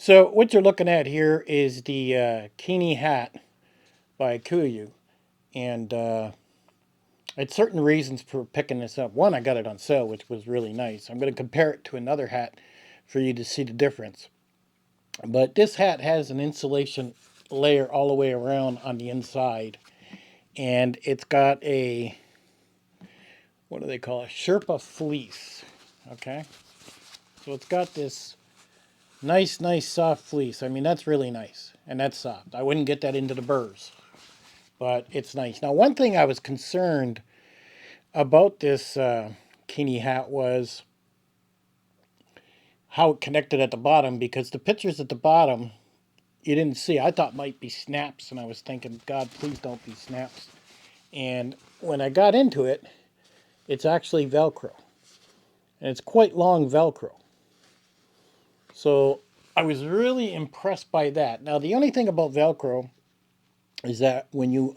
So what you're looking at here is the Kenai Hat by KUIU, and I had certain reasons for picking this up. One, I got it on sale, which was really nice. I'm going to compare it to another hat for you to see the difference. But this hat has an insulation layer all the way around on the inside, and it's got a, what do they call it, Sherpa fleece. Okay, so it's got this nice soft fleece. I mean, that's really nice, and that's soft. I wouldn't get that into the burrs, but it's nice. Now, one thing I was concerned about this Kenai hat was how it connected at the bottom, because the pictures at the bottom you didn't see. I thought might be snaps, and I was thinking, God, please don't be snaps. And when I got into it, it's actually Velcro, and it's quite long Velcro. So I was really impressed by that. Now, the only thing about Velcro is that when you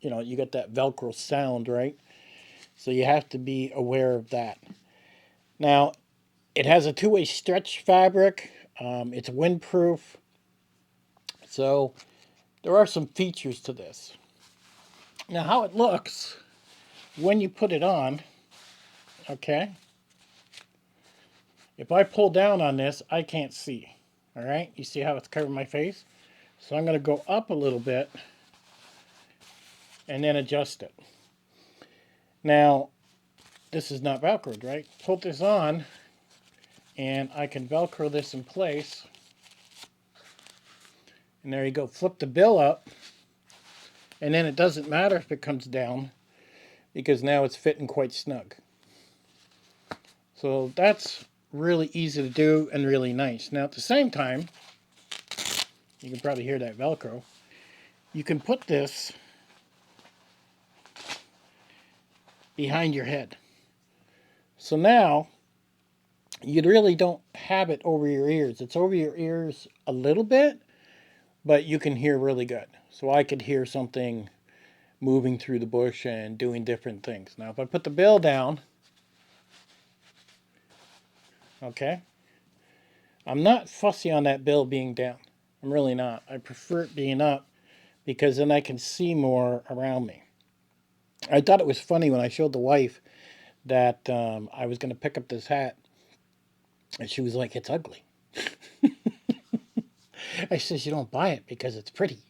get that Velcro sound, right? So you have to be aware of that. Now, it has a two-way stretch fabric. It's windproof. So there are some features to this. Now, how it looks when you put it on, okay? If I pull down on this, I can't see. All right? You see how it's covering my face? So I'm going to go up a little bit and then adjust it. Now, this is not Velcroed, right? Put this on, and I can Velcro this in place. And there you go. Flip the bill up, and then it doesn't matter if it comes down, because now it's fitting quite snug. So that's really easy to do and really nice. Now, at the same time, you can probably hear that Velcro. You can put this behind your head. So now you really don't have it over your ears. It's over your ears a little bit, but you can hear really good. So I could hear something moving through the bush and doing different things. Now, if I put the bill down, okay, I'm not fussy on that bill being down. I'm really not. I prefer it being up because then I can see more around me. I thought it was funny when I showed the wife that I was going to pick up this hat, and she was like, "It's ugly." I says, "You don't buy it because it's pretty.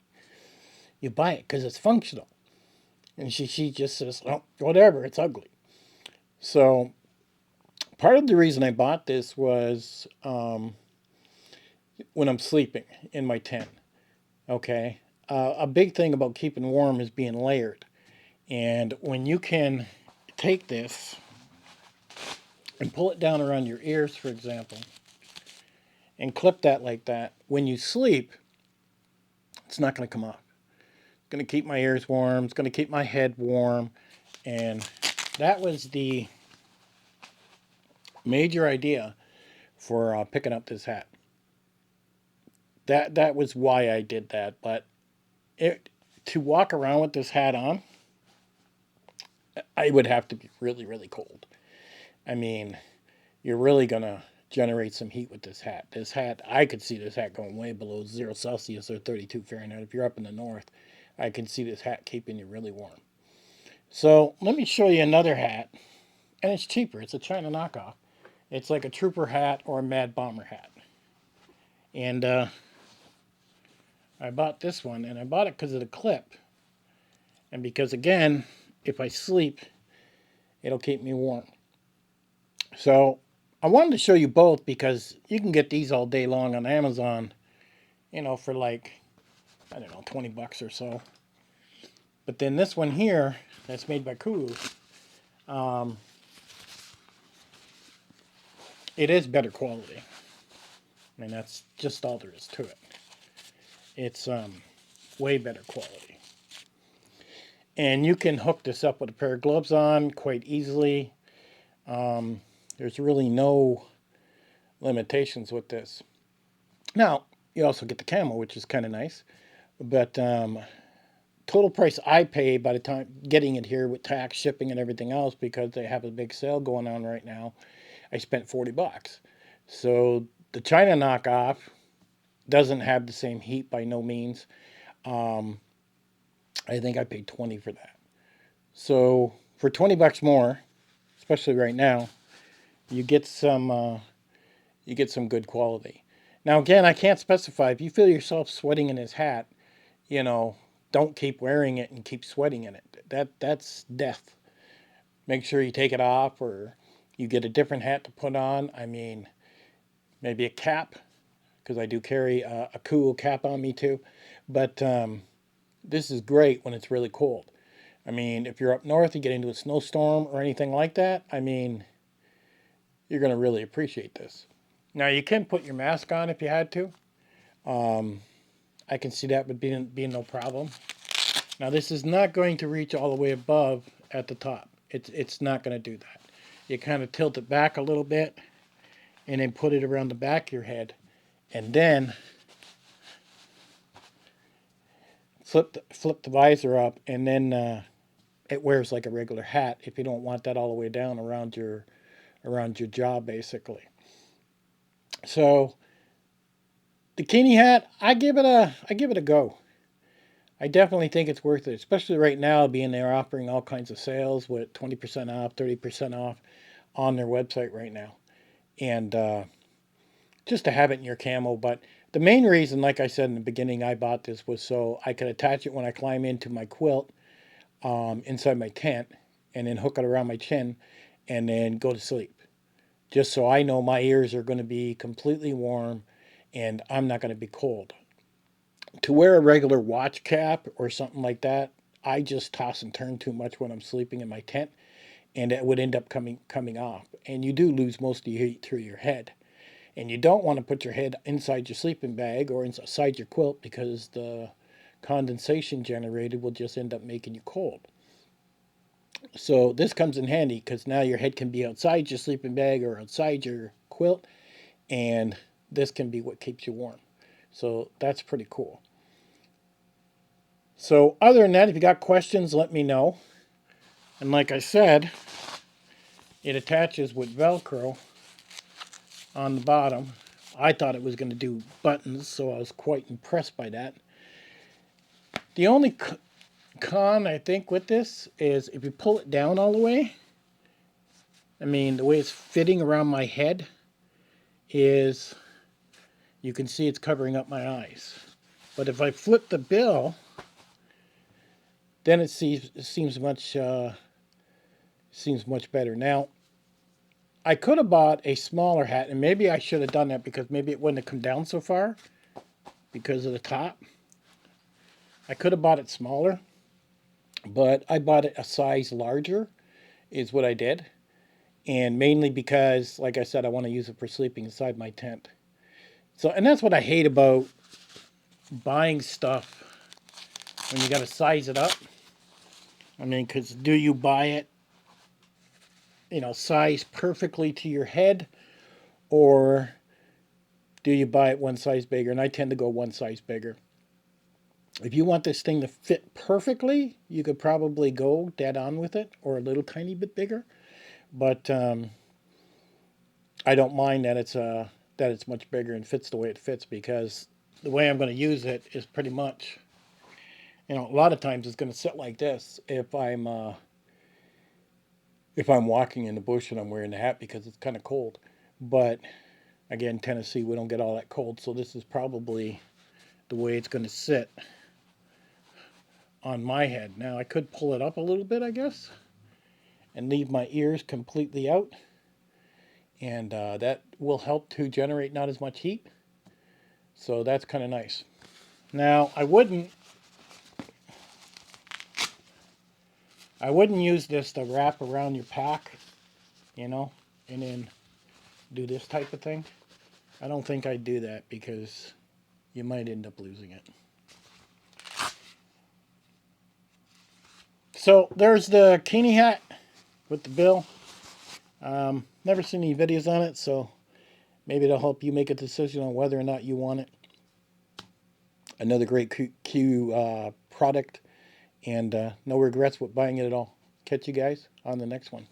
You buy it because it's functional." And she just says, "Oh, whatever, it's ugly." So part of the reason I bought this was when I'm sleeping in my tent. Okay, a big thing about keeping warm is being layered, and when you can take this and pull it down around your ears, for example, and clip that like that, when you sleep, it's not going to come off. It's going to keep my ears warm. It's going to keep my head warm, and that was the major idea for picking up this hat. That was why I did that. But to walk around with this hat on, I would have to be really cold. I mean, you're really gonna generate some heat with this hat. This hat, I could see this hat going way below 0 Celsius or 32 Fahrenheit. If you're up in the north, I can see this hat keeping you really warm. So let me show you another hat, and it's cheaper. It's a China knockoff. It's like a trooper hat or a mad bomber hat. And I bought this one, and I bought it because of the clip. And because, again, if I sleep, it'll keep me warm. So I wanted to show you both because you can get these all day long on Amazon, for like, I don't know, 20 bucks or so. But then this one here, that's made by KUIU, um, it is better quality. I mean, that's just all there is to it. It's way better quality. And you can hook this up with a pair of gloves on quite easily. There's really no limitations with this. Now, you also get the camo, which is kind of nice. But total price I paid by the time getting it here with tax, shipping, and everything else, because they have a big sale going on right now, I spent 40 bucks. So the China knockoff Doesn't have the same heat by no means. Um, I think I paid 20 for that. So for 20 bucks more, especially right now, you get some good quality. Now again, I can't specify if you feel yourself sweating in his hat, you know, don't keep wearing it and keep sweating in it. That's death. Make sure you take it off or you get a different hat to put on. I mean, maybe a cap because I do carry a KUIU cap on me too. But this is great when it's really cold. I mean, if you're up north, you get into a snowstorm or anything like that, I mean, you're going to really appreciate this. Now, you can put your mask on if you had to. Um, I can see that would be no problem. Now, this is not going to reach all the way above at the top. It's not going to do that. You kind of tilt it back a little bit and then put it around the back of your head. And then flip the visor up, and then it wears like a regular hat if you don't want that all the way down around your jaw, basically. So the Kenai hat, I give it a go. I definitely think it's worth it, especially right now, being they're offering all kinds of sales with 20% off, 30% off on their website right now, and just to have it in your camo. But the main reason, like I said in the beginning, I bought this was so I could attach it when I climb into my quilt inside my tent, and then hook it around my chin, and then go to sleep. Just so I know my ears are going to be completely warm, and I'm not going to be cold. To wear a regular watch cap or something like that, I just toss and turn too much when I'm sleeping in my tent, and it would end up coming off. And you do lose most of your heat through your head. And you don't want to put your head inside your sleeping bag or inside your quilt because the condensation generated will just end up making you cold. So this comes in handy because now your head can be outside your sleeping bag or outside your quilt, and this can be what keeps you warm. So that's pretty cool. So other than that, if you got questions, let me know. And like I said, it attaches with Velcro on the bottom. I thought it was going to do buttons, so I was quite impressed by that. The only con I think with this is if you pull it down all the way, I mean the way it's fitting around my head is you can see it's covering up my eyes. But if I flip the bill, then seems much better. Now, I could have bought a smaller hat, and maybe I should have done that because maybe it wouldn't have come down so far because of the top. I could have bought it smaller, but I bought it a size larger, is what I did. And mainly because, like I said, I want to use it for sleeping inside my tent. So, and that's what I hate about buying stuff when you got to size it up. I mean, because do you buy it, size perfectly to your head, or do you buy it one size bigger? And I tend to go one size bigger. If you want this thing to fit perfectly, you could probably go dead on with it or a little tiny bit bigger. But I don't mind that it's much bigger and fits the way it fits because the way I'm going to use it is pretty much, a lot of times it's going to sit like this if I'm walking in the bush and I'm wearing the hat because it's kind of cold. But again, Tennessee, we don't get all that cold, so this is probably the way it's going to sit on my head. Now, I could pull it up a little bit, I guess, and leave my ears completely out, and that will help to generate not as much heat. So that's kind of nice. Now, I wouldn't use this to wrap around your pack, and then do this type of thing. I don't think I'd do that because you might end up losing it. So there's the Kenai hat with the bill. Never seen any videos on it, so maybe it'll help you make a decision on whether or not you want it. Another great KUIU product, and no regrets with buying it at all. Catch you guys on the next one.